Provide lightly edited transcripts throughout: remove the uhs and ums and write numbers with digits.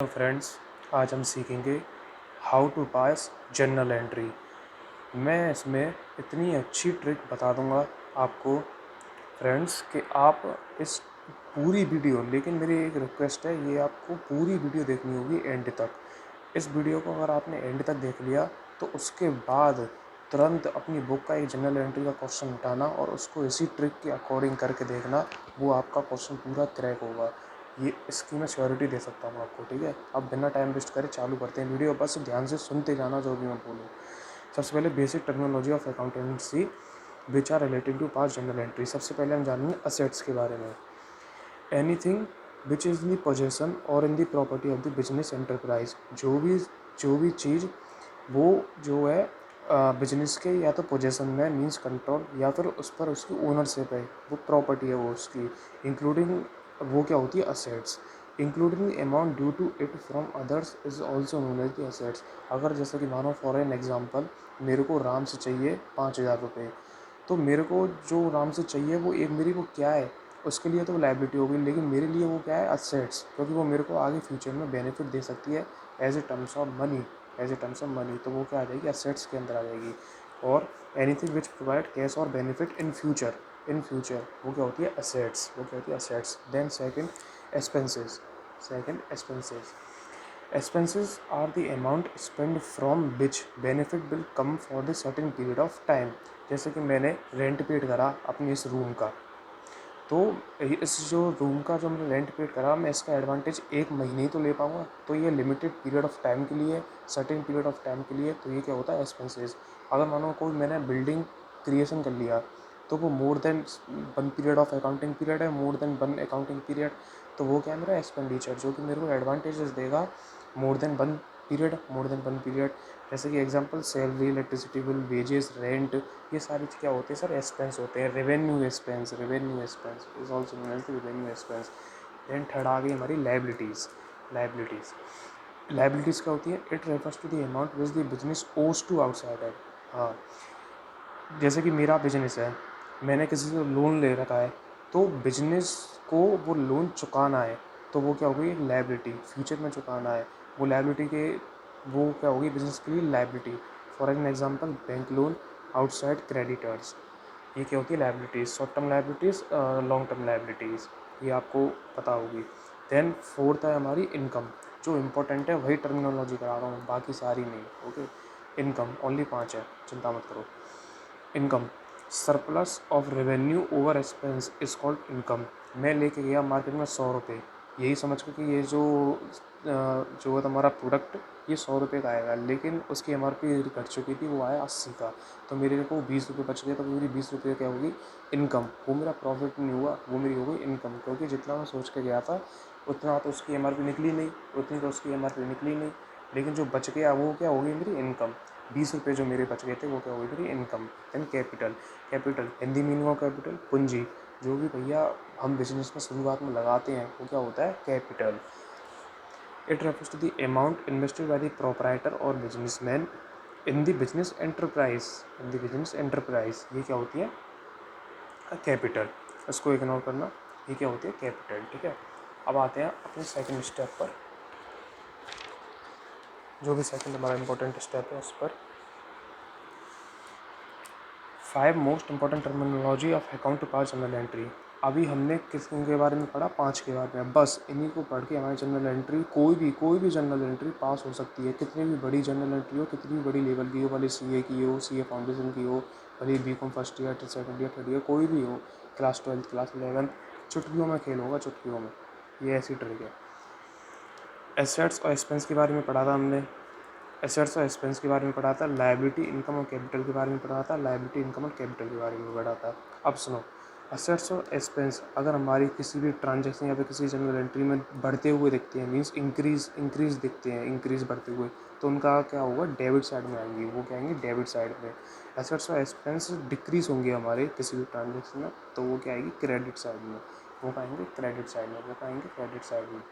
तो फ्रेंड्स, आज हम सीखेंगे how to pass journal entry. मैं इसमें इतनी अच्छी ट्रिक बता दूंगा आपको फ्रेंड्स कि आप इस पूरी वीडियो, लेकिन मेरी एक रिक्वेस्ट है, ये आपको पूरी वीडियो देखनी होगी एंड तक। इस वीडियो को अगर आपने एंड तक देख लिया तो उसके बाद तुरंत अपनी बुक का एक जर्नल एंट्री का क्वेश्चन उठाना और उसको इसी ट्रिक के अकॉर्डिंग करके देखना, वो आपका क्वेश्चन पूरा क्रैक होगा। ये इसकी मैं श्योरिटी दे सकता हूँ आपको, ठीक है। अब बिना टाइम वेस्ट करे चालू करते हैं वीडियो, बस ध्यान से सुनते जाना जो भी मैं बोलूँ। सबसे पहले basic terminology of accountancy which are related to pass journal entry. सबसे पहले हम जानेंगे असेट्स के बारे में। Anything which is in the possession और in the property of the business enterprise. जो भी चीज़ वो जो है बिजनेस के या तो पोजेसन में मीन्स कंट्रोल, या फिर उस पर उसकी ओनरशिप है, वो प्रॉपर्टी है वो उसकी, इंक्लूडिंग वो क्या होती है assets. Including the amount due to it from others is also known as the assets. अगर जैसे कि मानो फॉर एन एग्जाम्पल, मेरे को राम से चाहिए 5,000 रुपये, तो मेरे को जो राम से चाहिए वो एक मेरी वो क्या है, उसके लिए तो वो लाइबिलिटी होगी, लेकिन मेरे लिए वो क्या है असेट्स, क्योंकि वो मेरे को आगे फ्यूचर में बेनिफिट दे सकती है as a terms of money. तो वो क्या आ जाएगी, असेट्स के अंदर आ जाएगी। और एनीथिंग विच प्रोवाइड कैश और बेनिफिट इन फ्यूचर, वो क्या होती है assets. Then second expenses. Expenses are the amount spent from which benefit will come for the certain period of time। जैसे कि मैंने रेंट पेड करा अपनी इस रूम का, तो इस जो रूम का जो मैंने रेंट पेड करा, मैं इसका एडवांटेज 1 महीने ही तो ले पाऊँगा, तो ये लिमिटेड पीरियड ऑफ टाइम के लिए, सर्टेन पीरियड ऑफ टाइम के लिए, तो ये क्या होता है एक्सपेंसेस। अगर मानो कोई मैंने बिल्डिंग क्रिएशन कर लिया, तो वो more than 1 period of accounting period है, मोर देन 1 अकाउंटिंग पीरियड, तो वो क्या है मेरा एक्सपेंडिचर, जो कि मेरे को एडवांटेजेस देगा मोर देन 1 पीरियड। जैसे कि example salary, electricity bill, wages, rent, ये सारी क्या होते हैं सर, एक्सपेंस होते हैं। Revenue expense is also known as revenue expense. Then third आ गई हमारी लाइबिलिटीज़ क्या होती है, it refers to the amount which the business owes to outsider. हाँ, जैसे कि मेरा बिजनेस है, मैंने किसी से लोन ले रखा है, तो बिजनेस को वो लोन चुकाना है, तो वो क्या होगी, लाइबिलिटी, फ्यूचर में चुकाना है। वो लाइबिलिटी के वो क्या होगी बिजनेस के लिए liability. For an example bank loan outside creditors, ये क्या होती है liabilities, short term liabilities, long term liabilities, ये आपको पता होगी। देन फोर्थ है हमारी इनकम। जो इम्पोर्टेंट है वही टर्मिनोलॉजी करा रहा हूँ, बाकी सारी नहीं, ओके। इनकम ओनली 5 है, चिंता मत करो। Income, surplus of revenue over expense is called income. मैं लेके गया मार्केट में 100 रुपये, यही समझ कर कि ये जो है हमारा प्रोडक्ट, ये 100 रुपये का आएगा, लेकिन उसकी MRP घट चुकी थी, वो आया 80 का, तो मेरे को 20 रुपये बच गए, तो मेरी 20 रुपये क्या होगी, इनकम। वो मेरा प्रॉफिट नहीं हुआ, वो मेरी हो गई इनकम, क्योंकि जितना मैं सोच के गया था उतना तो उसकी MRP निकली नहीं, लेकिन जो बच गया वो क्या होगी मेरी इनकम। 20 रुपये जो मेरे बच गए थे वो क्या होगी मेरी income. Then capital Hindi meaning of capital, पूंजी। जो भी भैया हम बिजनेस में शुरुआत में लगाते हैं वो क्या होता है, capital. It refers to the amount invested by the proprietor और businessman in the business enterprise. ये क्या होती है, कैपिटल। इसको इग्नोर करना, ये क्या होती है, कैपिटल, ठीक है। अब आते हैं अपने सेकंड स्टेप पर, जो भी सेकंड हमारा इंपॉर्टेंट स्टेप है उस पर। 5 most important terminology of account to pass journal entry. अभी हमने किस के बारे में पढ़ा, 5 के बारे में, बस इन्हीं को पढ़ के हमारी जर्नल एंट्री, कोई भी जर्नल एंट्री पास हो सकती है। कितनी भी बड़ी जर्नल एंट्री हो, कितनी भी बड़ी लेवल की हो, भले CA की हो, CA फाउंडेशन की हो, भले BCom first year, second year, third year, कोई भी हो, क्लास 12, क्लास 11, चुटकियों में खेल होगा, चुटकियों में। ये ऐसी ट्रिक है। एसेट्स और एक्सपेंस के बारे में पढ़ा था हमने, एसेट्स और एक्सपेंस के बारे में पढ़ा था, लायबिलिटी, इनकम और कैपिटल के बारे में पढ़ा था, लायबिलिटी, इनकम और कैपिटल के बारे में पढ़ा था। अब सुनो, एसेट्स और एक्सपेंस अगर हमारी किसी भी ट्रांजैक्शन या फिर किसी जनरल एंट्री में बढ़ते हुए दिखते हैं, मीन्स इंक्रीज दिखते हैं, इंक्रीज बढ़ते हुए, तो उनका क्या होगा, डेबिट साइड में आएंगे, वो क्या आएंगे, डेबिट साइड में। एसेट्स और एक्सपेंस डिक्रीज होंगे हमारे किसी भी ट्रांजेक्शन में, तो वो क्या आएगी, क्रेडिट साइड में, वो पाएंगे क्रेडिट साइड में।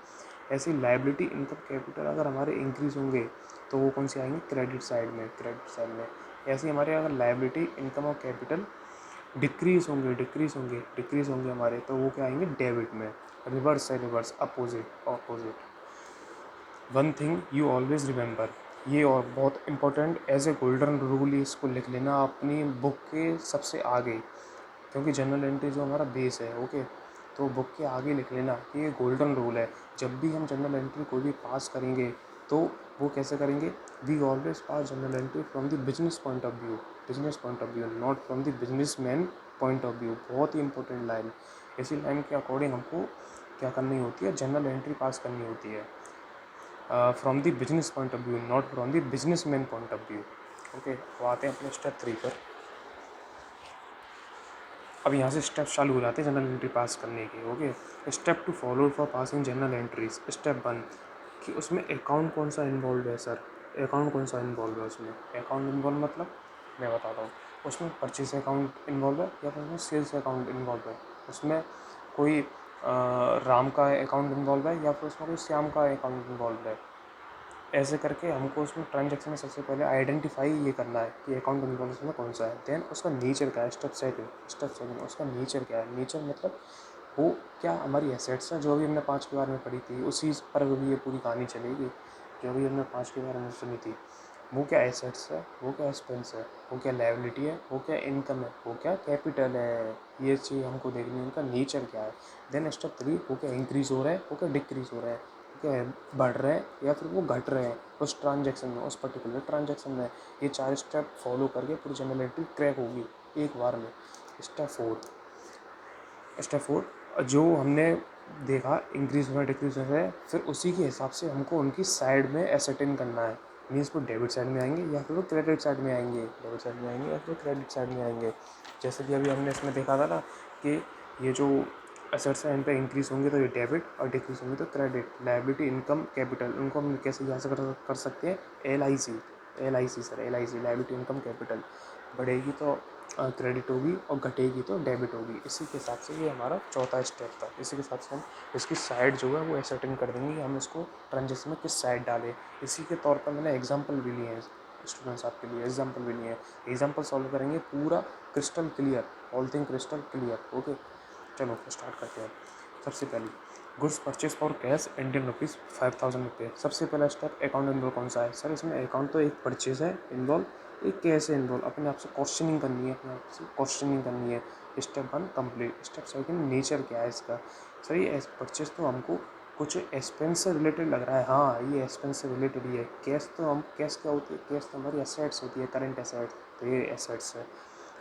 ऐसी लायबिलिटी, इनकम, कैपिटल अगर हमारे इंक्रीज होंगे तो वो कौन से आएंगे, क्रेडिट साइड में। ऐसे हमारे अगर लायबिलिटी, इनकम और कैपिटल डिक्रीज होंगे हमारे, तो वो क्या आएंगे, डेबिट में। Reverse opposite. One thing you always remember, ये और बहुत important as a golden rule इसको लिख लेना अपनी बुक के सबसे आगे, क्योंकि जनरल एंट्री जो हमारा बेस है, ओके, तो बुक के आगे लिख लेना कि ये गोल्डन रूल है। जब भी हम जनरल एंट्री कोई भी पास करेंगे तो वो कैसे करेंगे, we always pass general entry from the business point of view, business point of view, not from the businessman point of view. बहुत ही इंपॉर्टेंट लाइन, इसी लाइन के अकॉर्डिंग हमको क्या करनी होती है, जनरल एंट्री पास करनी होती है, from the business point of view, not from the businessman point of view. Okay, तो आते हैं अपने स्टेप 3 पर। अब यहाँ से स्टेप चालू हो जाते हैं जनरल एंट्री पास करने के। Okay, step to follow for passing general entries. Step 1 कि उसमें अकाउंट कौन सा इन्वॉल्व है सर, अकाउंट कौन सा इन्वॉल्व है उसमें, अकाउंट इन्वॉल्व मतलब मैं बताता हूँ, उसमें परचेज अकाउंट इन्वॉल्व है या फिर उसमें सेल्स अकाउंट इन्वॉल्व है, उसमें कोई राम का अकाउंट इन्वॉल्व है या फिर उसमें कोई श्याम का अकाउंट इन्वॉल्व है। ऐसे करके हमको उसमें ट्रांजैक्शन में सबसे पहले आइडेंटिफाई ये करना है कि अकाउंट इन्वॉल्व में कौन सा है। देन उसका नेचर क्या है, स्टेप सेकंड उसका नेचर क्या है। नेचर मतलब वो क्या हमारी एसेट्स हैं, जो अभी हमने 5 के बारे में पढ़ी थी उसी पर भी ये पूरी कहानी चलेगी, जो अभी हमने 5 के बारे में सुनी थी। वो क्या एसेट्स है, वो क्या एक्सपेंस है, वो क्या लायबिलिटी है, वो क्या इनकम है, वो क्या कैपिटल है, ये चीज़ हमको देखनी है, उनका नेचर क्या है। देन स्टेप 3 वो क्या इंक्रीज़ हो रहा है, वो क्या डिक्रीज़ हो रहा है, वो क्या बढ़ रहे हैं या फिर वो घट रहे हैं उस ट्रांजैक्शन में, उस पर्टिकुलर ट्रांजैक्शन में। ये 4 स्टेप फॉलो करके पूरी जनरल एंट्री क्रैक होगी एक बार में। स्टेप 4 जो हमने देखा इंक्रीज हुआ डिक्रीज हुआ है, फिर उसी के हिसाब से हमको उनकी साइड में एसेटिन करना है। मीन्स वो डेबिट साइड में आएंगे या फिर वो क्रेडिट साइड में आएंगे, डेबिट साइड में आएंगे या फिर क्रेडिट साइड में आएंगे। जैसे कि अभी हमने इसमें देखा था ना कि ये जो एसेट्स हैं इन पर इंक्रीज होंगे तो ये डेबिट और डिक्रीज होंगे तो क्रेडिट, लायबिलिटी, इनकम, कैपिटल, उनको हम कैसे यहाँ से कर सकते हैं, LIC sir, LIC liability, income, capital. बढ़ेगी तो क्रेडिट होगी और घटेगी तो डेबिट होगी। इसी के हिसाब से ये हमारा चौथा स्टेप था। इसी के हिसाब से हम इसकी साइड जो है वो एसेटिन कर देंगे, हम इसको ट्रांजेक्शन में किस साइड डालें। इसी के तौर पर मैंने एग्जांपल भी लिए हैं स्टूडेंट्स आपके लिए, एग्जांपल भी लिए हैं। एग्जांपल सॉल्व करेंगे पूरा crystal clear, all thing crystal clear. Okay, चलो स्टार्ट करते हैं। सबसे पहले goods purchase for cash Indian rupees 5000 रुपये। सबसे पहला स्टेप अकाउंट इन्वॉल्व कौन सा है सर, इसमें अकाउंट तो एक परचेज है इन्वॉल्व, एक कैश है इन्वॉल्व। अपने आप से क्वेश्चनिंग करनी है, अपने आप से क्वेश्चनिंग करनी है। Step 1 complete. Step second nature क्या है इसका, सर ये परचेज तो हमको कुछ एक्सपेंस से रिलेटेड लग रहा है, हाँ ये एक्सपेंस से रिलेटेड ही है। कैश तो हम, कैश क्या होती है, कैश तो हमारी एसेट्स होती है, करंट एसेट्स, तो ये एसेट्स है।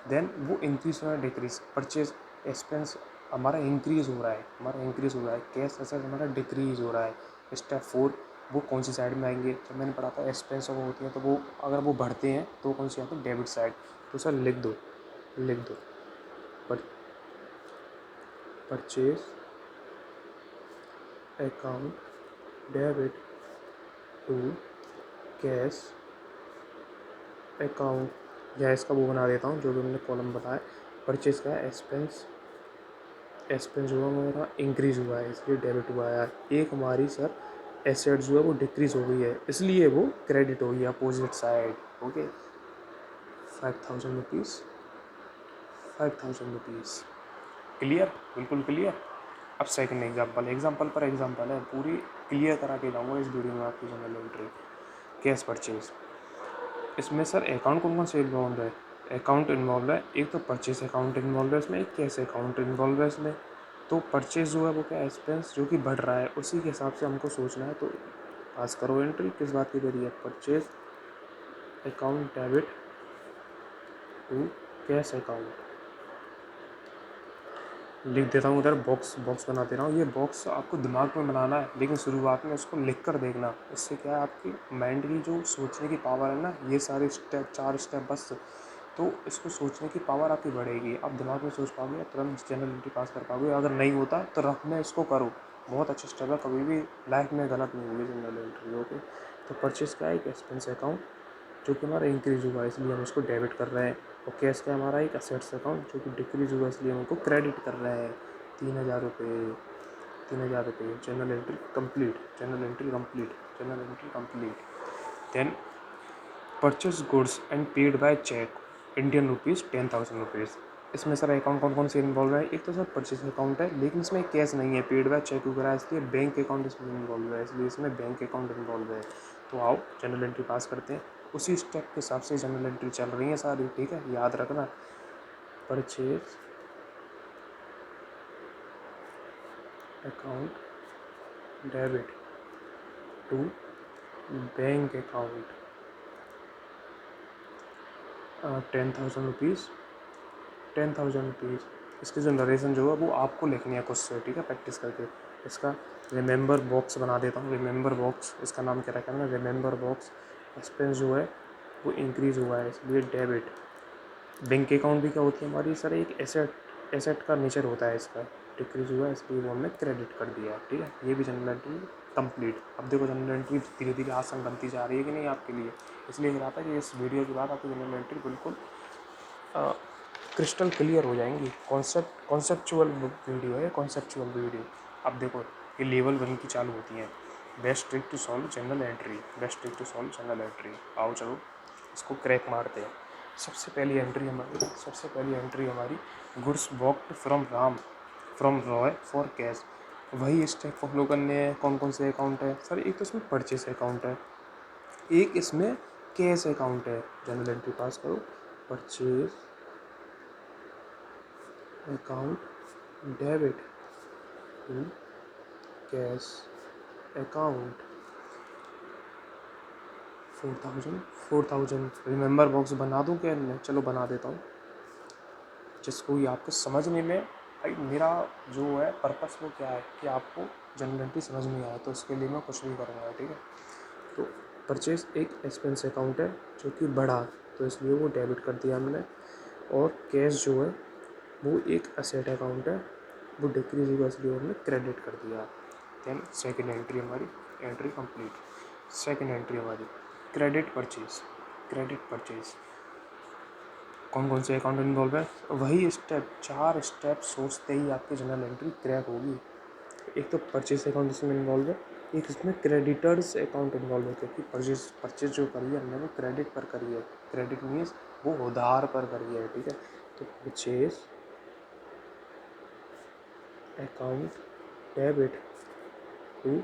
देन वो इंक्रीज हो रहा है डिक्रीज, परचेज एक्सपेंस हमारा इंक्रीज हो रहा है, कैश एसेट हमारा डिक्रीज हो रहा है। स्टेप 4 वो कौन सी साइड में आएंगे, जब मैंने पढ़ा था एक्सपेंस वो होती है तो वो अगर वो बढ़ते हैं तो कौन सी आती है, डेबिट साइड। तो सर लिख दो पर purchase account debit to cash account, या इसका वो बना देता हूँ जो भी हमने कॉलम बताया। परचेज का एक्सपेंस जो है मेरा इंक्रीज़ हुआ है इसलिए डेबिट हुआ है। एक हमारी सर एसेट जो है वो डिक्रीज़ हो गई है इसलिए वो क्रेडिट हो गई, opposite side. Okay, 5000 rupees, 5000 rupees, clear, बिल्कुल क्लियर। अब सेकंड एग्जाम्पल पर एग्जाम्पल है, पूरी क्लियर करा के जाऊँगा इस वीडियो में आपकी जनरल एंट्री। कैश परचेज, इसमें सर अकाउंट कौन कौन से इन्वॉल्व है, अकाउंट इन्वॉल्व है, एक तो परचेज अकाउंट इन्वॉल्व है इसमें, एक कैश अकाउंट इन्वॉल्व है इसमें। तो परचेज जो है वो क्या एक्सपेंस जो कि बढ़ रहा है उसी के हिसाब से हमको सोचना है। तो पास करो एंट्री, किस बात की देरी है, purchase account debit to cash account. लिख देता हूँ उधर, बॉक्स बना दे रहा हूँ। ये बॉक्स आपको दिमाग में बनाना है लेकिन शुरुआत में उसको लिख कर देखना, इससे क्या है आपकी माइंड की जो सोचने की पावर है ना, ये सारे स्टेप 4 स्टेप बस, तो इसको सोचने की पावर आपकी बढ़ेगी। आप दिमाग में सोच पाओगे, तुरंत जनरल एंट्री पास कर पाओगे। अगर नहीं होता तो रफ में इसको करो, बहुत अच्छा स्टेप है, कभी भी लाइफ में गलत नहीं होगी जनरल एंट्री। ओके, तो परचेज का एक एक्सपेंस अकाउंट जो कि हमारा इंक्रीज़ हुआ इसलिए हम उसको डेबिट कर रहे हैं, और कैश का हमारा एक असेट्स अकाउंट जो कि डिक्रीज़ हुआ इसलिए हम उसको क्रेडिट कर रहे हैं। 3000 रुपये, 3000 रुपये। General entry complete. Then purchase goods and paid by cheque Indian rupees 10,000 rupees. इसमें सर अकाउंट कौन कौन से इन्वॉल्व है? एक तो सर परचेज अकाउंट है, लेकिन इसमें कैश नहीं है, पेड बाय चेक वगैरह, इसलिए बैंक अकाउंट इसमें इन्वॉल्व है, इसलिए इसमें बैंक अकाउंट इन्वॉल्व है। तो आओ जनरल एंट्री पास करते हैं। उसी स्टेप के हिसाब से जनरल एंट्री चल रही है सारी, ठीक है, याद रखना। Purchase account debit to bank account 10,000 rupees, 10,000 rupees. इसकी जो नरेशन जो है वो आपको लिखनी है खुद से, ठीक है, प्रैक्टिस करके। इसका रिमेंबर बॉक्स बना देता हूँ, रिमेंबर बॉक्स, इसका नाम क्या रखा है ना, रिमेंबर बॉक्स। एक्सपेंस जो है वो इंक्रीज़ हुआ है, इसलिए डेबिट। बैंक अकाउंट भी क्या होती है हमारी सर, एक एसेट, एसेट का नेचर होता है इसका। डिक्रीज हुआ है इसलिए वो हमने क्रेडिट कर दिया है, ठीक है। ये भी जनरल एंट्री कंप्लीट। अब देखो जनरल एंट्री धीरे धीरे आसान बनती जा रही है कि नहीं आपके लिए। इसलिए कह रहा था कि इस वीडियो के बाद आपकी जनरल एंट्री बिल्कुल क्रिस्टल क्लियर हो जाएंगी। कॉन्सेप्चुअल वीडियो है, कॉन्सेप्चुअल वीडियो। अब देखो ये लेवल 1 की चालू होती हैं। Best trick to solve general entry, best trick to solve general entry. आओ चलो इसको क्रैक मारते हैं। सबसे पहली एंट्री हमारी goods bought from Roy for cash. वही स्टेप फॉलो करने हैं। कौन कौन से अकाउंट है सर? एक तो इसमें परचेस अकाउंट है, एक इसमें कैश अकाउंट है। जनरल एंट्री पास करो। Purchase account debit to cash account 4,000। Remember box बना दूं क्या इनमें? चलो बना देता हूँ, जिसको ये आपको समझने में। भाई मेरा जो है पर्पस वो क्या है कि आपको जनरल एंट्री समझ में आए, तो इसके लिए मैं कुछ भी करूँगा, ठीक है। तो परचेज एक एक्सपेंस अकाउंट है जो कि बढ़ा, तो इसलिए वो डेबिट कर दिया हमने। और कैश जो है वो एक असेट अकाउंट है, वो डिक्रीज हुआ इसलिए हमने क्रेडिट कर दिया। देन सेकंड एंट्री हमारी, एंट्री कंप्लीट। सेकंड एंट्री हमारी क्रेडिट परचेज, क्रेडिट परचेज। कौन कौन से अकाउंट इन्वॉल्व है? वही स्टेप, 4 स्टेप सोचते ही आपकी जनरल एंट्री क्रैक होगी। एक तो परचेज अकाउंट इसमें इन्वॉल्व है, एक इसमें क्रेडिटर्स अकाउंट इन्वॉल्व है, क्योंकि परचेज जो करी है हमने वो क्रेडिट पर करी है। क्रेडिट मीन्स वो उधार पर करी है, ठीक है। तो purchase account debit to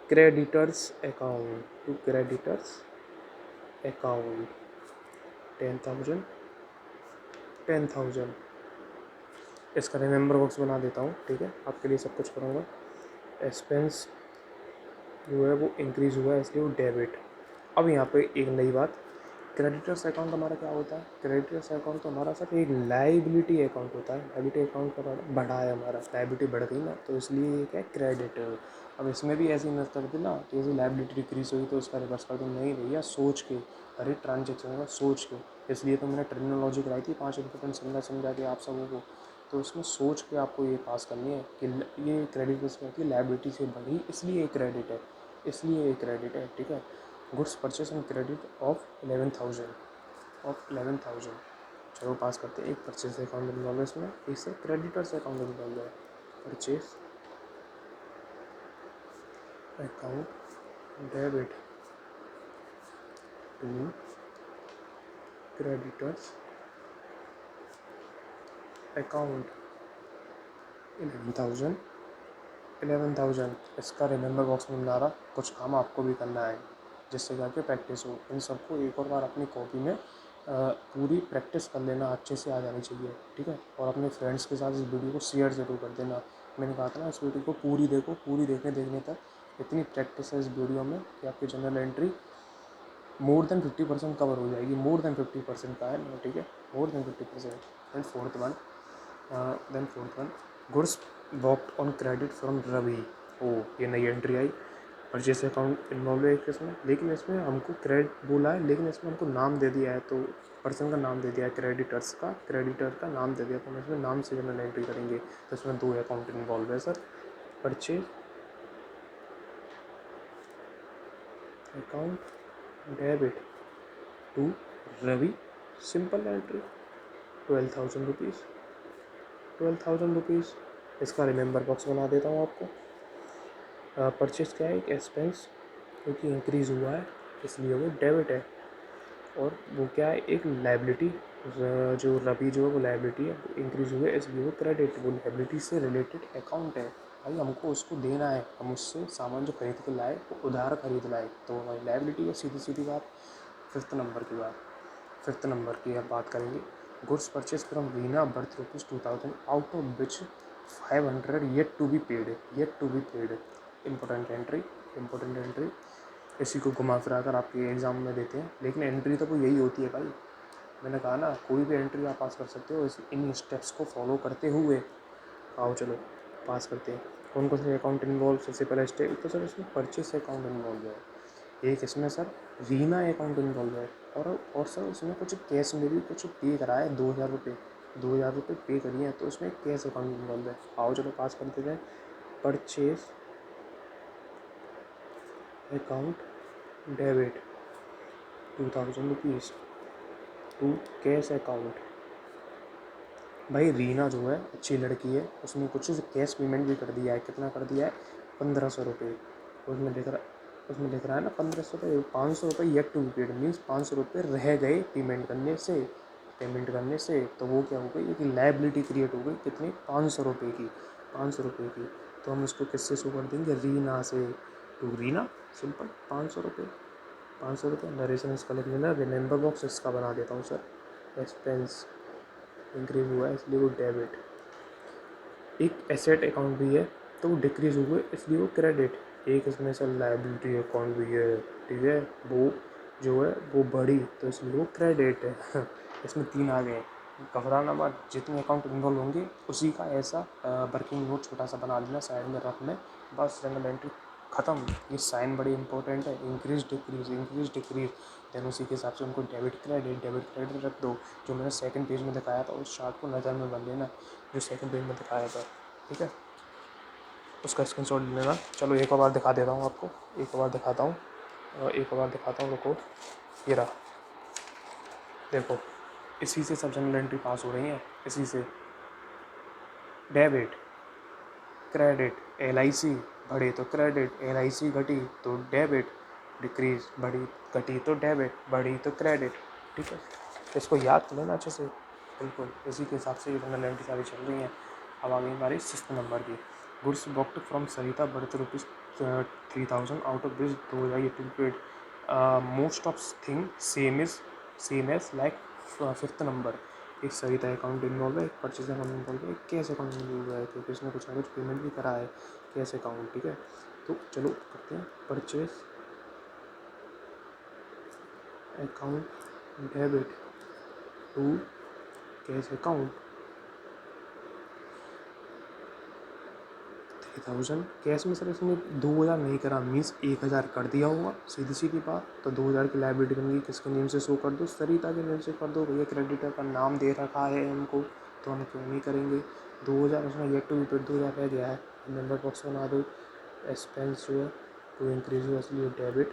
creditors account, to creditors account 10,000, 10,000। इसका रिमेंबर बॉक्स बना देता हूँ, ठीक है, आपके लिए सब कुछ करूँगा। एक्सपेंस जो है वो इंक्रीज़ हुआ है इसलिए वो डेबिट। अब यहाँ पे एक नई बात, क्रेडिटर्स अकाउंट हमारा क्या होता है? क्रेडिटर्स अकाउंट तो हमारा सर एक लाइबिलिटी अकाउंट होता है। लाइबिलिटी अकाउंट का बढ़ा है हमारा, लाइबिलिटी बढ़ गई ना, तो इसलिए ये क्या है, क्रेडिटर। अब इसमें भी ऐसे ही मत कर देना कि जैसे लाइबिलिटी डिक्रीज हुई तो उसका रिवर्स कर दो, नहीं भैया, सोच के हर एक ट्रांजेक्शन का सोच के। इसलिए तो मैंने टर्मिनोलॉजी कराई थी 5 इंपॉर्टेंट समझा के आप सबों को। तो इसमें सोच के आपको ये पास करनी है कि ये क्रेडिट इसमें होती है, लाइबिलिटी से बढ़ी इसलिए ये क्रेडिट है, इसलिए ये क्रेडिट है, ठीक है। Goods purchase on credit of 11,000। चलो पास करते हैं। एक परचेज अकाउंट इन्वॉल्व है इसमें, एक से क्रेडिटर्स अकाउंट इन्वॉल्व है। Purchase account debit to creditors account 11,000, 11,000। इसका रिमेंबर बॉक्स में बना रहा, कुछ काम आपको भी करना है जिससे जाके प्रैक्टिस हो। इन सबको एक और बार अपनी कॉपी में पूरी प्रैक्टिस कर लेना, अच्छे से आ जानी चाहिए, ठीक है। और अपने फ्रेंड्स के साथ इस वीडियो को शेयर ज़रूर कर देना। मैंने कहा था ना, इस वीडियो को पूरी देखो, पूरी देखने तक इतनी प्रैक्टिस है इस वीडियो में कि आपकी जनरल एंट्री मोर देन 50% कवर हो जाएगी। मोर देन 50% का है ना, ठीक है, more than 50%। Then fourth one goods bought on credit from Ravi. ओ, ये नई एंट्री आई। परचेस अकाउंट इन्वॉल्व है इसमें, लेकिन इसमें हमको क्रेडिट बोला है, लेकिन इसमें हमको नाम दे दिया है, तो पर्सन का नाम दे दिया है, क्रेडिटर्स का, क्रेडिटर का नाम दे दिया, तो हम इसमें नाम से जनरल एंट्री करेंगे। तो इसमें 2 अकाउंट इन्वॉल्व है sir. Purchase account debit to Ravi, simple entry 12,000 rupees, 12,000 rupees. इसका रिमेंबर बॉक्स बना देता हूँ आपको। परचेज क्या है, एक एक्सपेंस क्योंकि इंक्रीज़ हुआ है इसलिए वो डेबिट है। और वो क्या है, एक लाइबिलिटी, जो रबी जो है वो लाइबिलिटी है, वो इंक्रीज़ हुई है, इसलिए वो क्रेडिट, वो लाइबिलिटी से रिलेटेड अकाउंट है भाई, हमको उसको देना है, हम उससे सामान जो खरीद के लाए वो उधार खरीद लाए, तो वो हमारी लाइबिलिटी है, सीधी सीधी बात। फिफ्थ नंबर की अब बात करेंगे। Goods purchase from Reena worth ₹2000 out of which 500 yet to be paid. Important entry. इसी को घुमा फिरा कर आपके एग्ज़ाम में देते हैं, लेकिन एंट्री तो वो यही होती है भाई। मैंने कहा ना, कोई भी एंट्री आप पास कर सकते हो इन स्टेप्स को फॉलो करते हुए। आओ चलो पास करते हैं। कौन कौन से अकाउंट इन्वॉल्व, सबसे पहला स्टेप तो सर इसमें परचेस अकाउंट इन्वॉल्व है, एक इसमें सर रीना अकाउंट इन्वॉल्व है, और सर उसमें कुछ कैश में भी कुछ पे करा है, 2,000 रुपये पे करिए हैं, तो उसमें कैश अकाउंट इन्वॉल्व है। आओ चलो पास कर देते हैं। Purchase account debit ₹2,000 to cash account. भाई रीना जो है अच्छी लड़की है, उसने कुछ कैश पेमेंट भी कर दिया है, कितना कर दिया है, 1,500 रुपये। उसमें लिख रहा है ना 1,500 रुपये, 500 रुपये yet to be paid, means 500 रुपये रह गए पेमेंट करने से, तो वो क्या हो गई, एक लाइबिलिटी क्रिएट हो गई, कितनी, 500 रुपये की। तो हम इसको किससे शो कर देंगे, रीना से, टू रीना, सिंपल, 500 रुपये। नरेशन इसका लिख लेना, रिमेंबर बॉक्स इसका बना देता हूँ सर, एक्सपेंस इंक्रीज हुआ है इसलिए वो डेबिट। एक एसेट अकाउंट भी है तो वो डिक्रीज हुए इसलिए वो क्रेडिट। एक इसमें सर लाइबिलिटी अकाउंट भी है, ठीक है, वो जो है वो बढ़ी तो इसलिए वो क्रेडिट है। इसमें 3 आ गए, घबराना मत, जितने अकाउंट इन्वॉल्व होंगे उसी का ऐसा वर्किंग नोट छोटा सा बना लेना साइड में रख में, बस जनरल एंट्री ख़त्म। ये साइन बड़ी इंपॉर्टेंट है, इंक्रीज डिक्रीज, देन उसी के हिसाब से उनको डेबिट क्रेडिट रख दो। जो मैंने सेकंड पेज में दिखाया था उस चार्ट को नज़र में बन लेना, जो सेकंड पेज में दिखाया था, ठीक है, उसका स्क्रीनशॉट ले लेना। चलो एक और बार दिखा देता हूँ आपको, एक और बार दिखाता हूँ, रुको, ये रहा, देखो, इसी से सब जनरल एंट्री पास हो रही हैं, इसी से। डेबिट, क्रेडिट, LIC बढ़ी तो क्रेडिट, LIC घटी तो डेबिट, डिक्रीज, बढ़ी घटी तो डेबिट, बढ़ी तो क्रेडिट, ठीक है। इसको याद कर लेना अच्छे से, बिल्कुल इसी के हिसाब से ये जनरल एंट्री सारी चल रही हैं। अब आ गई हमारी 6th नंबर की। Goods booked from Sarita worth ₹3,000 out of which 2,000 paid. Most of thing same as like 5th number. एक सरिता अकाउंट इन्वॉल्व है, एक परचेज अकाउंट इन्वॉल्व है, एक कैश अकाउंट इन्वॉल्व है, क्योंकि इसने कुछ ना कुछ पेमेंट भी करा है, कैश अकाउंट, ठीक है। तो चलो करते हैं, purchase account debit to cash account 3,000। Cash में सर इसने 2,000 नहीं करा, मीन्स 1,000 कर दिया होगा, सीधी सीधी बात। तो 2,000 की लाइबिलिटी बन गई, किसके नेम से शो कर दो, सरिता के नेम से कर दो, भैया क्रेडिटर का नाम दे रखा है हमको तो हम क्यों नहीं करेंगे। 2,000 उसमें येट टू बी पेड 2,000 रह गया है, नंबर बॉक्स बना दो। एक्सपेंस जो है टू इंक्रीज हुआ इसलिए डेबिट।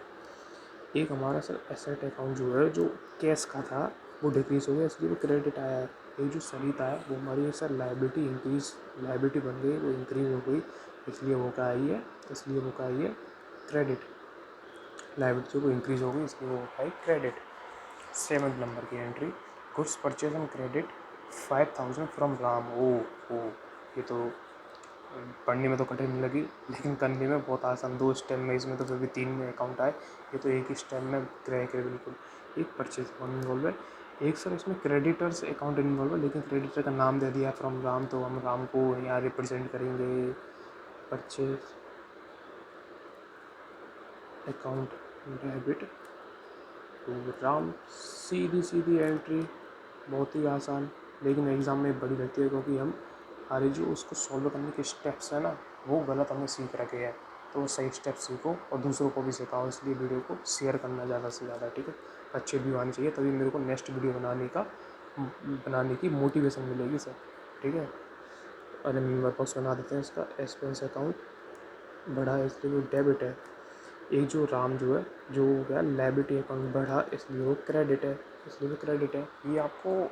एक हमारा सर एसेट अकाउंट जो है, जो कैश का था वो डिक्रीज हो गया इसलिए वो क्रेडिट आया है। एक जो सरिता है वो हमारी सर लाइबिलिटी बन गई, वो इंक्रीज हो गई इसलिए वो क्या आई है, क्रेडिट। लाइबिलिटी को इंक्रीज हो गई इसलिए वो है क्रेडिट। 7th नंबर की एंट्री। Goods purchase on credit 5,000 from Ram. ओ ये तो पढ़ने में तो कठिन लगी, लेकिन करने में बहुत आसान, 2 स्टेप में, इसमें तो फिर भी 3 में अकाउंट आए, ये तो एक ही स्टेप में क्रैक है बिल्कुल। एक परचेज अकाउंट इन्वॉल्व है, एक सर इसमें क्रेडिटर्स अकाउंट इन्वॉल्व है, लेकिन क्रेडिटर का नाम दे दिया फ्रॉम राम, तो हम राम को यहाँ रिप्रेजेंट करेंगे। Purchase account debit to Ram, सीधी एंट्री, बहुत ही आसान, लेकिन एग्ज़ाम में बड़ी रहती है, क्योंकि हम हमारे जो उसको सॉल्व करने के स्टेप्स हैं ना, वो गलत हमने सीख रखे हैं, तो वो सही स्टेप सीखो और दूसरों को भी सिखाओ, इसलिए वीडियो को शेयर करना ज़्यादा से ज़्यादा, ठीक है। अच्छे व्यू आने चाहिए, तभी मेरे को नेक्स्ट वीडियो बनाने की मोटिवेशन मिलेगी सर, ठीक है। और मेम्बर बॉक्स बना देते हैं इसका, एक्सपेंस अकाउंट बढ़ा है इसलिए वो डेबिट है। एक जो राम जो है, जो हो गया लाइबिलिटी अकाउंट बढ़ा इसलिए वो क्रेडिट है। ये आपको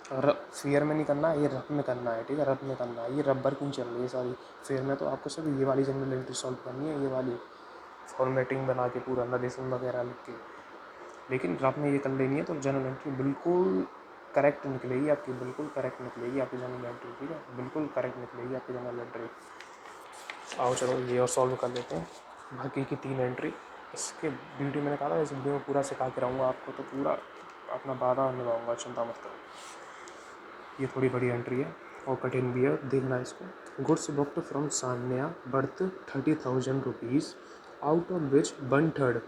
फेयर में नहीं करना है, ये रफ में करना है, ठीक है, रफ में करना है। ये रबर क्यों चल रही है सारी, फेयर में तो आपको सिर्फ ये वाली जनरल एंट्री सॉल्व करनी है, ये वाली फॉर्मेटिंग बना के पूरा नरेशन वगैरह लिख के। लेकिन अगर आपने ये कर लेनी है तो जर्नल एंट्री बिल्कुल करेक्ट निकलेगी आपकी, बिल्कुल करेक्ट निकलेगी आपकी जर्नल एंट्री, ठीक है, बिल्कुल करेक्ट निकलेगी आपकी जर्नल एंट्री। आओ चलो ये और सॉल्व कर लेते हैं बाकी की 3 एंट्री। इसके वीडियो मैंने कहा था इस वीडियो में पूरा सिखा के रहूँगा आपको, तो पूरा अपना वादा निभाऊंगा, चिंता मत करो। ये थोड़ी बड़ी एंट्री है और कठिन भी है, देखना इसको। Goods booked from Sanya worth 30,000 rupees, out of which 1/3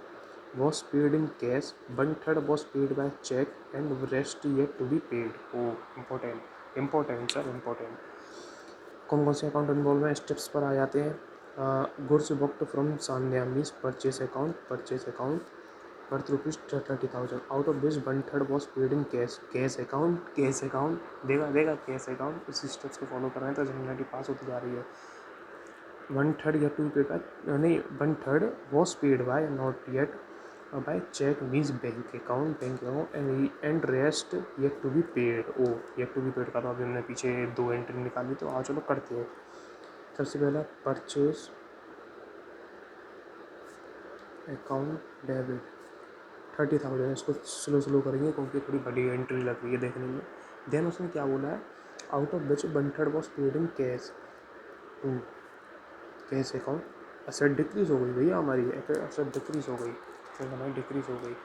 was paid in cash, 1/3 was paid by check and rest yet to be paid। ओ इम्पोर्टेंट इम्पोर्टेंट सर इम्पोर्टेंट। कौन कौन से अकाउंट इन्वॉल्व हैं, स्टेप्स पर आ जाते हैं। Goods booked from Sanya means purchase account worth rupees 30,000, out of this 1/3 was paid in cash, cash account देगा देगा कैश अकाउंट। इस स्टेप्स को फॉलो कर रहे हैं तो जनरलिटी पास होती जा रही है। 1/3 yet to be paid by, नहीं 1/3 was paid by, not yet by cheque means bank account and rest yet to be paid. ओ येट टू बी पेड का तो अभी हमने पीछे 2 एंट्री निकाली, तो आओ चलो करते हैं। सबसे पहला परचेज अकाउंट डेबिट 30,000, इसको स्लो करेंगे क्योंकि थोड़ी बड़ी एंट्री लग रही है देखने में। देन उसने क्या बोला है, out of which 1/3 was paid in cash to cash account. Asset decrease हो गई भैया हमारी, असेट डिक्रीज हो गई, तो हमारी डिक्रीज हो गई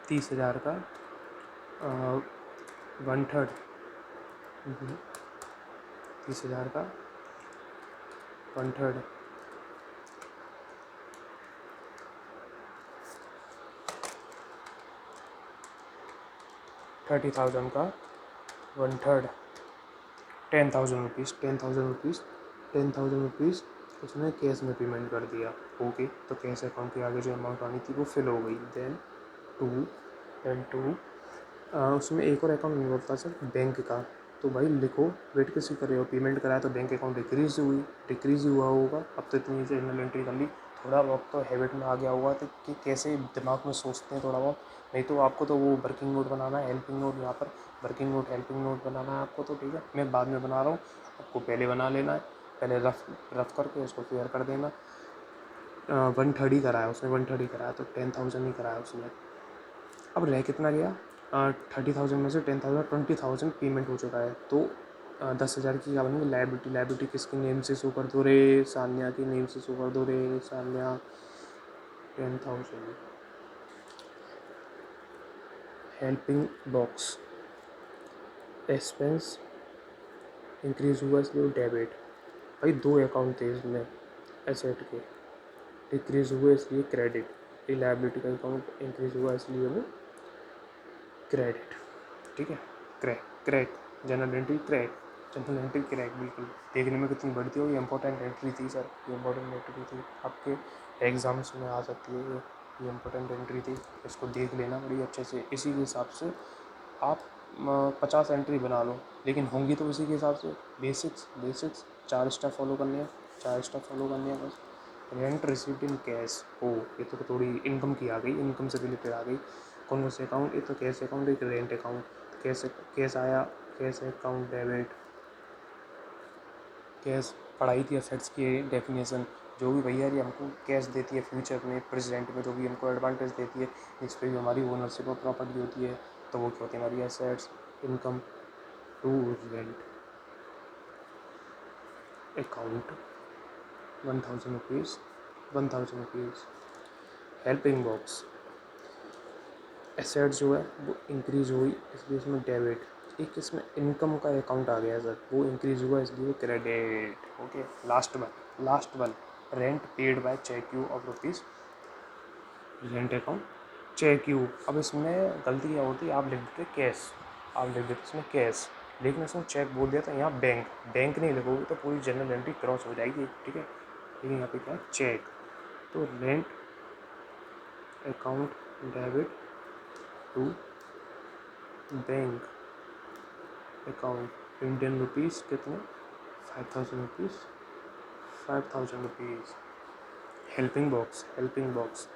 30,000 का 1/3, 30,000 का 1/3 30,000 का 1/3 10,000 रुपीज़ उसने कैश में पेमेंट कर दिया। ओके, तो कैश अकाउंट के आगे जो अमाउंट आनी थी वो फिल हो गई। देन टू उसमें एक और अकाउंट इन्वॉल्व था सर, बैंक का। तो भाई लिखो, वेट किसी कर रहे हो, पेमेंट कराया तो बैंक अकाउंट डिक्रीज ही हुआ होगा। अब तो इतनी जनरल एंट्री कर ली, थोड़ा बहुत तो हैबिट में आ गया होगा तो कि कैसे दिमाग में सोचते हैं थोड़ा बहुत। नहीं तो आपको तो वो वर्किंग नोट बनाना है, हेल्पिंग नोट, यहाँ पर वर्किंग नोट हेल्पिंग नोट बनाना है आपको, तो ठीक है मैं बाद में बना रहा हूँ, आपको पहले बना लेना है। पहले रफ करके उसको क्लियर कर देना। 1/3 ही कराया उसने, 1/3 ही कराया, तो 10,000 ही कराया उसने। अब रह कितना गया, 30,000 में से 10,000 20,000 पेमेंट हो चुका है, तो 10,000 की क्या बनेंगे लाइबिलिटी किसके नेम से शो कर दो रे, सान्या के नेम से शो कर दो रे, Sanya 10,000। Helping box expense increase हुआ इसलिए डेबिट। भाई 2 अकाउंट थे इसमें एसेट के, डिक्रीज हुए इसलिए क्रेडिट, ये लाइबिलिटी का अकाउंट इंक्रीज हुआ इसलिए वो क्रेडिट, ठीक है। क्रैक जनरल एंट्री क्रैक बिल्कुल। देखने में कितनी बड़ी थी, और ये इंपॉर्टेंट एंट्री थी सर, ये इंपॉर्टेंट एंट्री थी, आपके एग्जाम्स में आ सकती है ये इंपॉर्टेंट एंट्री थी। इसको देख लेना बड़ी अच्छे से, इसी के हिसाब से आप 50 एंट्री बना लो, लेकिन होंगी तो इसी के हिसाब से। बेसिक्स 4 स्टेप फॉलो करने हैं, 4 स्टेप फॉलो करने हैं बस। रेंट रिसीव्ड इन कैश, हो ये तो थोड़ी इनकम की आ गई, इनकम से रिलेटेड आ गई। कौन से अकाउंट, एक तो कैश अकाउंट, एक रेंट अकाउंट। कैश आया, कैश अकाउंट डेबिट, कैश पढ़ाई थी असेट्स की डेफिनेशन, जो भी भैया ये हमको कैश देती है फ्यूचर में, प्रेजेंट में जो भी हमको एडवांटेज देती है, इस पर भी हमारी ओनरशिप और प्रॉपर्टी होती है, तो वो क्या होती है हमारी assets. Income to rent account 1,000 rupees. Helping box asset जो है वो इंक्रीज हुई इसलिए इसमें डेबिट। एक इसमें इनकम का अकाउंट आ गया सर, वो इंक्रीज हुआ इसलिए credit. Okay, last one rent paid by cheque you of rupees, rent account cheque you. अब इसमें गलती क्या होती है, आप लिख देते कैश, आप लिख देते इसमें कैश, लेकिन इसमें चेक बोल दिया था, यहाँ बैंक नहीं लिखोगे तो पूरी जनरल एंट्री क्रॉस हो जाएगी, ठीक है। लेकिन यहाँ पे क्या है, चेक। तो rent account debit to bank account Indian rupees कितने, 5,000 रुपीज़। हेल्पिंग बॉक्स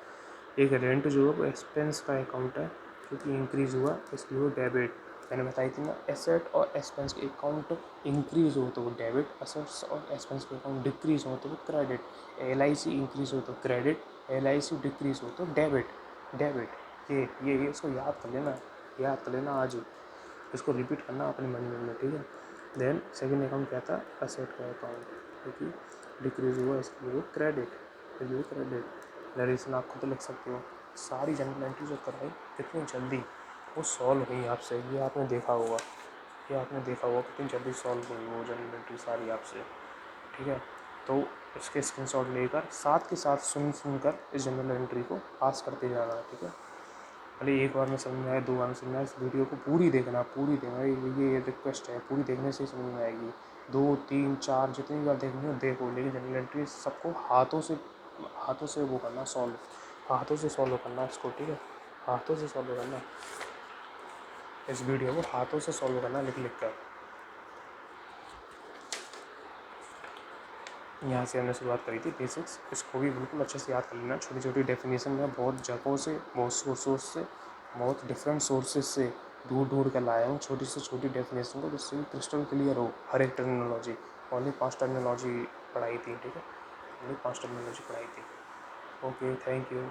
एक रेंट जो है वो एक्सपेंस का अकाउंट है, क्योंकि इंक्रीज़ हुआ इसलिए वो डेबिट। मैंने बताई थी ना, एसेट और एक्सपेंस के अकाउंट इंक्रीज हो तो वो डेबिट, एसेट्स और एक्सपेंस के अकाउंट डिक्रीज हो तो वो क्रेडिट, LIC इंक्रीज हो तो क्रेडिट, LIC डिक्रीज हो तो डेबिट। डेबिट ये इसको याद कर लेना, आज ही इसको रिपीट करना अपने मन में, ठीक है। देन सेकंड अकाउंट क्या था, एसेट का अकाउंट, क्योंकि डिक्रीज हुआ इसलिए वो क्रेडिट, ये क्रेडिट। नरेशन आप खुद लिख सकते हो। सारी जनरल एंट्री जो कराई कितनी जल्दी वो सॉल्व हुई आपसे, ये आपने देखा होगा, कितनी जल्दी सॉल्व हुई वो जनरल एंट्री सारी आपसे, ठीक है। तो इसके स्क्रीनशॉट लेकर साथ के साथ सुनकर इस जनरल एंट्री को पास करते जाना, ठीक है। भले एक बार में समझ में आए, 2 बार में समझ में आए, इस वीडियो को पूरी देखना, ये रिक्वेस्ट है, पूरी देखने से ही समझ में आएगी। 2, 3, 4 जितनी बार देखनी हो देखो, लेकिन जनरल एंट्री सबको हाथों से वो करना, हाथों से सॉल्व करना इसको, ठीक है। हाथों से सॉल्व करना, इस वीडियो को हाथों से सॉल्व करना, लिख कर। यहाँ से हमने शुरुआत करी थी बेसिक्स, इसको भी बिल्कुल अच्छे से याद कर लेना। छोटी छोटी डेफिनेशन में बहुत जगहों से, बहुत सोर्सेज से, बहुत डिफरेंट सोर्सेज से ढूंढ कर लाया हूँ छोटी से छोटी डेफिनेशन को, जिससे क्रिस्टल क्लियर हो हर एक टर्मिनोलॉजी। ओनली 5 टर्मिनोलॉजी पढ़ाई थी, ठीक है, ओनली 5 टर्मिनोलॉजी पढ़ाई थी। Okay, thank you.